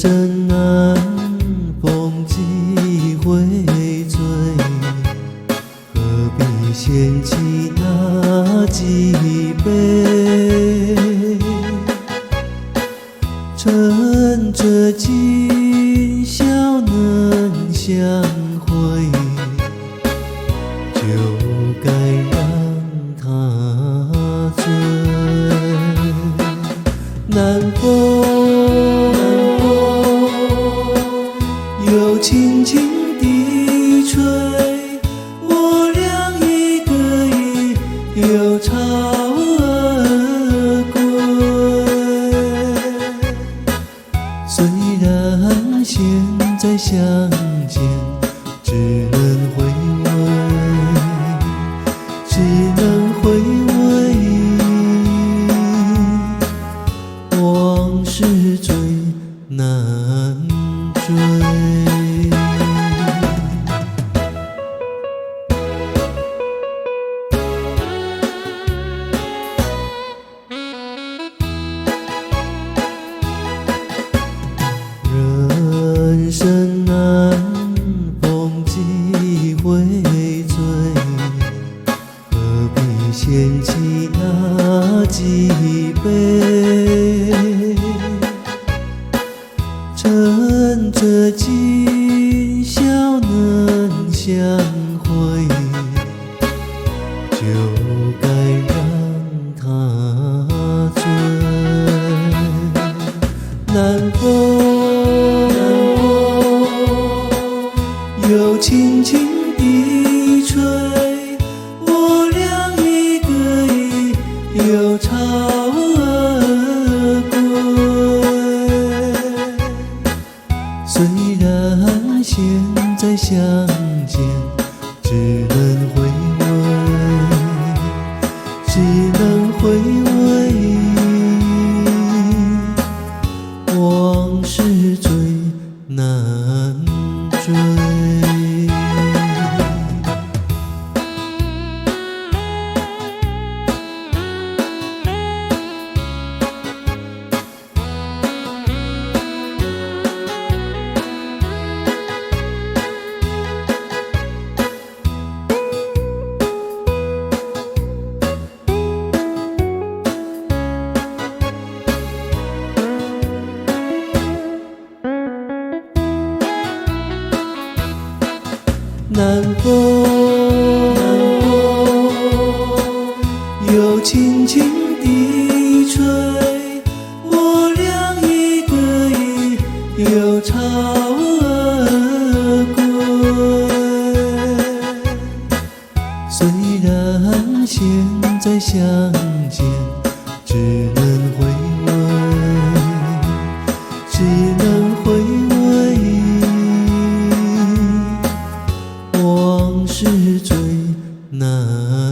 生难逢几回醉，何必嫌弃那几杯？趁着今宵能相会，就该让它醉。南风又轻轻地吹，我俩一个一又潮而归。虽然现在相见只能回味，只能回味，往事最难追。人生难逢几回醉，何必嫌弃那几杯？趁着今宵能相会，就该让它醉。南风又轻轻地吹，我俩一个一又潮而归。虽然现在相见只能回味，只能回味，往事最难追。南风又轻轻地吹，我俩一个一又潮而归。虽然现在相见只能回味，只能回味，往事最难